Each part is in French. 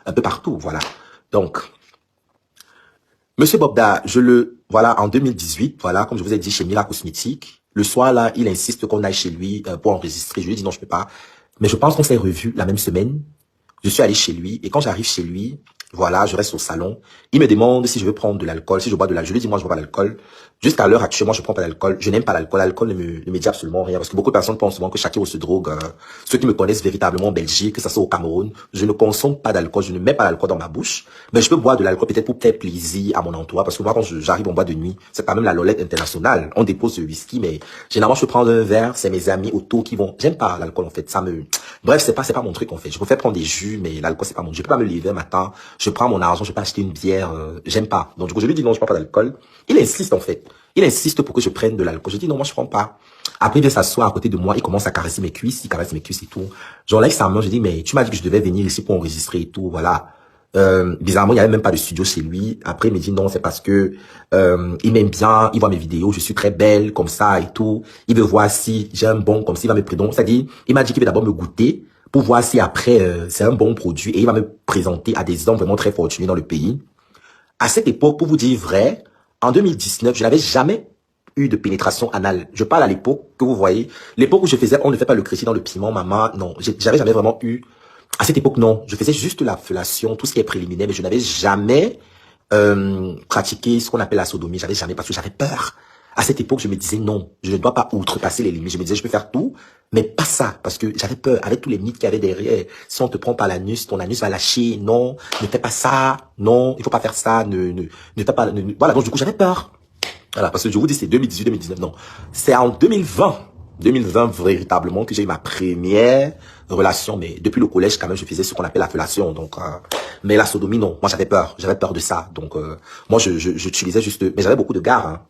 un peu partout, voilà. Donc, Monsieur Bobda, voilà, en 2018, voilà, comme je vous ai dit, chez Mila Cosmétique, le soir, là, il insiste qu'on aille chez lui pour enregistrer. Je lui ai dit non, je peux pas. Mais je pense qu'on s'est revus la même semaine. Je suis allé chez lui et quand j'arrive chez lui, voilà, je reste au salon. Il me demande si je veux prendre de l'alcool, si je bois de l'alcool. Je lui dis moi je bois pas d'alcool. Jusqu'à l'heure actuelle, moi je prends pas d'alcool. Je n'aime pas l'alcool. L'alcool ne me dit absolument rien parce que beaucoup de personnes pensent souvent que Shakiro se drogue. Ceux qui me connaissent véritablement en Belgique, que ça soit au Cameroun, je ne consomme pas d'alcool. Je ne mets pas d'alcool dans ma bouche. Mais je peux boire de l'alcool peut-être pour faire plaisir à mon entourage parce que moi quand j'arrive en boîte de nuit, c'est quand même la Lolette internationale. On dépose le whisky, mais généralement je peux prendre un verre. C'est mes amis autour qui vont. J'aime pas l'alcool en fait. Bref, c'est pas mon truc en fait. Je préfère prendre des jus, mais l'alcool c'est pas mon. Je peux pas me lever un matin. Je prends mon argent, je peux acheter une bière. J'aime pas. Donc du coup je lui dis non, je prends pas d'alcool. Il insiste en fait. Il insiste pour que je prenne de l'alcool. Je dis non, moi je prends pas. Après il vient s'asseoir à côté de moi, il commence à caresser mes cuisses, il caresse mes cuisses et tout. J'enlève sa main, je dis mais tu m'as dit que je devais venir ici pour enregistrer et tout, voilà. Bizarrement, il n'y avait même pas de studio chez lui. Après, il me dit non, c'est parce que il m'aime bien, il voit mes vidéos, je suis très belle comme ça et tout. Il veut voir si j'ai un bon comme s'il va me prendre. C'est-à-dire, il m'a dit qu'il veut d'abord me goûter pour voir si après c'est un bon produit et il va me présenter à des hommes vraiment très fortunés dans le pays. À cette époque, pour vous dire vrai, en 2019, je n'avais jamais eu de pénétration anale. Je parle à l'époque que vous voyez, l'époque où je faisais, on ne fait pas le crédit dans le piment, maman, non, j'avais jamais vraiment eu. À cette époque, non, je faisais juste la fellation, tout ce qui est préliminaire, mais je n'avais jamais pratiqué ce qu'on appelle la sodomie. J'avais jamais, parce que j'avais peur. À cette époque, je me disais non, je ne dois pas outrepasser les limites. Je me disais, je peux faire tout, mais pas ça, parce que j'avais peur, avec tous les mythes qu'il y avait derrière. Si on te prend par l'anus, ton anus va lâcher, non, ne fais pas ça, non, il faut pas faire ça, ne fais pas, voilà, donc du coup, j'avais peur. Voilà, parce que je vous dis, c'est 2018, 2019, non. C'est en 2020 véritablement que j'ai eu ma première relation, mais depuis le collège, quand même, je faisais ce qu'on appelle la fellation, donc, mais la sodomie, non. Moi, j'avais peur de ça, donc, moi, j'utilisais juste, mais j'avais beaucoup de gars, hein.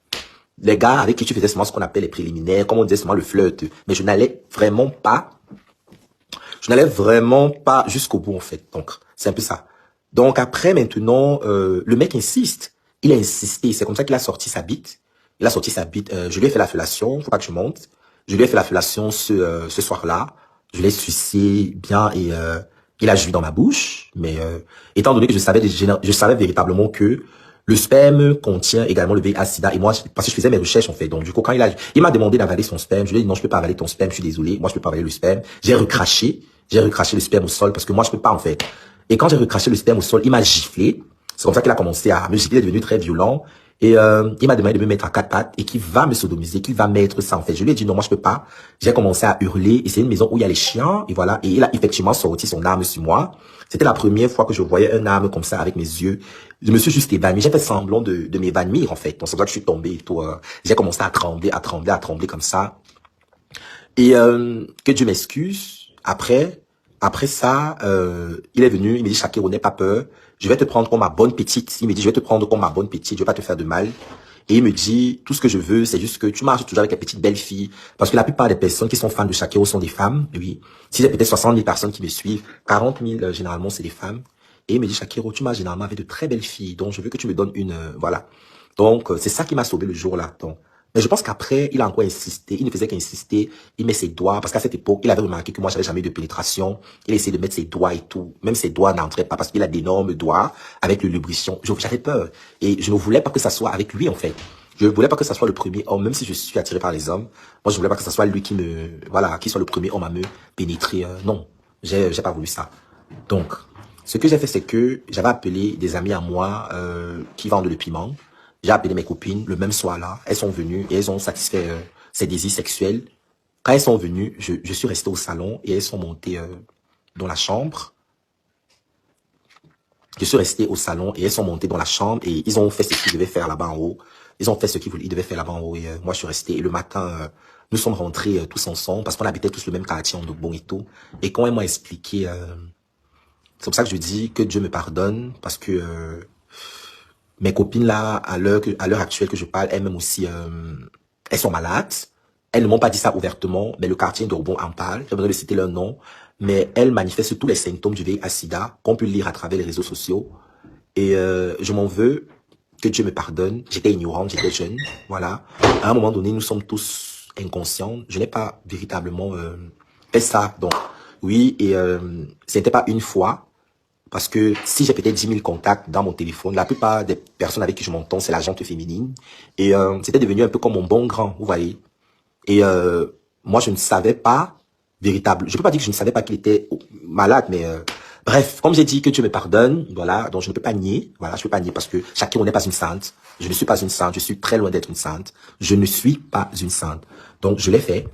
Les gars avec qui tu faisais seulement ce qu'on appelle les préliminaires, comme on disait seulement le flirt, mais je n'allais vraiment pas jusqu'au bout, en fait, donc, c'est un peu ça. Donc, après, maintenant, le mec insiste. Il a insisté. C'est comme ça qu'il a sorti sa bite. Il a sorti sa bite. Je lui ai fait la fellation. Faut pas que je monte. Je lui ai fait la fellation ce soir-là. Je l'ai sucé bien et il a joui dans ma bouche. Mais étant donné que je savais véritablement que le sperme contient également le VIH/SIDA. Et moi, parce que je faisais mes recherches en fait. Donc du coup, quand il m'a demandé d'avaler son sperme, je lui ai dit non, je peux pas avaler ton sperme. Je suis désolé. Moi, je peux pas avaler le sperme. J'ai recraché le sperme au sol parce que moi, je peux pas en fait. Et quand j'ai recraché le sperme au sol, il m'a giflé. C'est comme ça qu'il a commencé à me gifler, il est devenu très violent. Et il m'a demandé de me mettre à quatre pattes et qu'il va me sodomiser, qu'il va mettre ça en fait. Je lui ai dit non, moi je peux pas. J'ai commencé à hurler et c'est une maison où il y a les chiens et voilà. Et il a effectivement sorti son arme sur moi. C'était la première fois que je voyais un arme comme ça avec mes yeux. Je me suis juste évanoui. J'ai fait semblant de m'évanouir en fait. Donc c'est pour ça que je suis tombé et tout. J'ai commencé à trembler comme ça. Et que Dieu m'excuse. Après ça, il est venu, il me dit Shakiro, n'aie pas peur. Je vais te prendre comme ma bonne petite. Il me dit, je vais te prendre comme ma bonne petite, je vais pas te faire de mal. Et il me dit, tout ce que je veux, c'est juste que tu marches toujours avec les petites belles filles. Parce que la plupart des personnes qui sont fans de Shakiro sont des femmes, oui. Si j'ai peut-être 60 000 personnes qui me suivent, 40 000, généralement, c'est des femmes. Et il me dit, Shakiro, tu marches généralement avec de très belles filles. Donc, je veux que tu me donnes une, voilà. Donc, c'est ça qui m'a sauvé le jour-là. Donc, mais je pense qu'après, il a encore insisté. Il ne faisait qu'insister. Il met ses doigts. Parce qu'à cette époque, il avait remarqué que moi, j'avais jamais eu de pénétration. Il essayait de mettre ses doigts et tout. Même ses doigts n'entraient pas parce qu'il a d'énormes doigts avec le lubrifiant. J'avais peur. Et je ne voulais pas que ça soit avec lui, en fait. Je ne voulais pas que ça soit le premier homme, même si je suis attiré par les hommes. Moi, je ne voulais pas que ça soit lui qui soit le premier homme à me pénétrer. Non. J'ai pas voulu ça. Donc, ce que j'ai fait, c'est que j'avais appelé des amis à moi, qui vendent le piment. J'ai appelé mes copines le même soir-là. Elles sont venues et elles ont satisfait ses désirs sexuels. Quand elles sont venues, je suis resté au salon et elles sont montées dans la chambre. Je suis resté au salon et elles sont montées dans la chambre et ils ont fait ce qu'ils devaient faire là-bas en haut. Ils ont fait ce qu'ils devaient faire là-bas en haut et moi je suis resté. Et le matin, nous sommes rentrés tous ensemble parce qu'on habitait tous le même quartier en Ogbon et tout. Et quand elles m'ont expliqué, c'est pour ça que je dis que Dieu me pardonne parce que mes copines là, à l'heure actuelle que je parle, elles-mêmes aussi, elles sont malades. Elles ne m'ont pas dit ça ouvertement, mais le quartier d'Orbon en parle. J'ai besoin de citer leur nom. Mais elles manifestent tous les symptômes du VIH/SIDA qu'on peut lire à travers les réseaux sociaux. Et je m'en veux, que Dieu me pardonne. J'étais ignorante, j'étais jeune. Voilà. À un moment donné, nous sommes tous inconscients. Je n'ai pas véritablement fait ça. Donc, oui, et ce n'était pas une fois. Parce que si j'ai peut-être 10 000 contacts dans mon téléphone, la plupart des personnes avec qui je m'entends, c'est la gente féminine. Et c'était devenu un peu comme mon bon grand, vous voyez. Et moi, je ne savais pas véritable. Je peux pas dire que je ne savais pas qu'il était malade, mais bref, comme j'ai dit que Dieu me pardonne, voilà, donc je ne peux pas nier, voilà, je peux pas nier parce que chacun n'est pas une sainte. Je ne suis pas une sainte, je suis très loin d'être une sainte. Je ne suis pas une sainte. Donc je l'ai fait,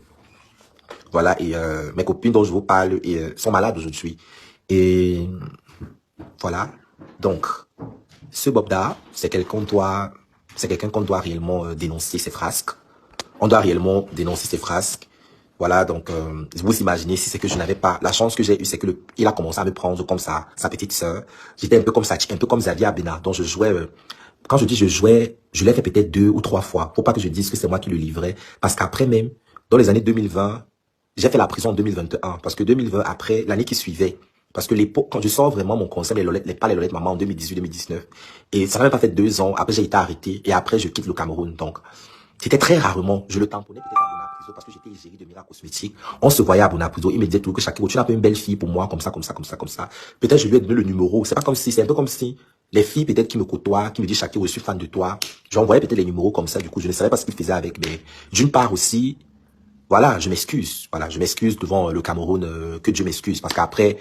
voilà, et mes copines dont je vous parle sont malades aujourd'hui. Et voilà, donc ce Bobda, c'est quelqu'un qu'on doit réellement dénoncer ses frasques. On doit réellement dénoncer ces frasques. Voilà, donc vous imaginez si c'est que je n'avais pas la chance que j'ai eue, c'est que il a commencé à me prendre comme ça, sa petite sœur. J'étais un peu comme ça, un peu comme Xavier Abena. Donc je jouais. Quand je dis je jouais, je l'ai fait peut-être 2 ou 3 fois. Faut pas que je dise que c'est moi qui le livrais, parce qu'après même, dans les années 2020, j'ai fait la prison en 2021, parce que 2020 après l'année qui suivait. Parce que l'époque, quand je sors vraiment mon concert, pas les Lolettes Maman en 2018-2019. Et ça n'a même pas fait 2 ans. Après, j'ai été arrêté. Et après, je quitte le Cameroun. Donc, c'était très rarement. Je le tamponnais peut-être à Bonapriso parce que j'étais égérie de Mira Cosmétique. On se voyait à Bonapriso. Il me disait tout que Shakiro, tu n'as pas une belle fille pour moi, comme ça, comme ça, comme ça, comme ça. Peut-être je lui ai donné le numéro. C'est pas comme si, c'est un peu comme si les filles peut-être qui me côtoient, qui me disent Shakiro, je suis fan de toi. J'envoyais peut-être les numéros comme ça. Du coup, je ne savais pas ce qu'il faisait avec. Mais d'une part aussi, voilà, je m'excuse. Voilà, je m'excuse devant le Cameroun, que Dieu m'excuse. Parce qu'après,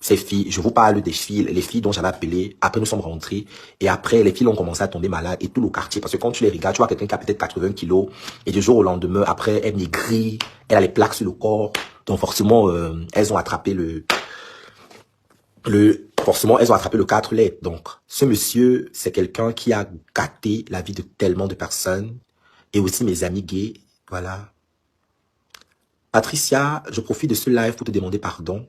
ces filles, je vous parle des filles, les filles dont j'avais appelé, après nous sommes rentrés, et après les filles ont commencé à tomber malades, et tout le quartier, parce que quand tu les regardes, tu vois quelqu'un qui a peut-être 80 kilos, et du jour au lendemain, après, elle maigrit, elle a les plaques sur le corps, donc forcément, elles ont attrapé forcément, elles ont attrapé le 4 lettres. Donc, ce monsieur, c'est quelqu'un qui a gâté la vie de tellement de personnes, et aussi mes amis gays, voilà. Patricia, je profite de ce live pour te demander pardon.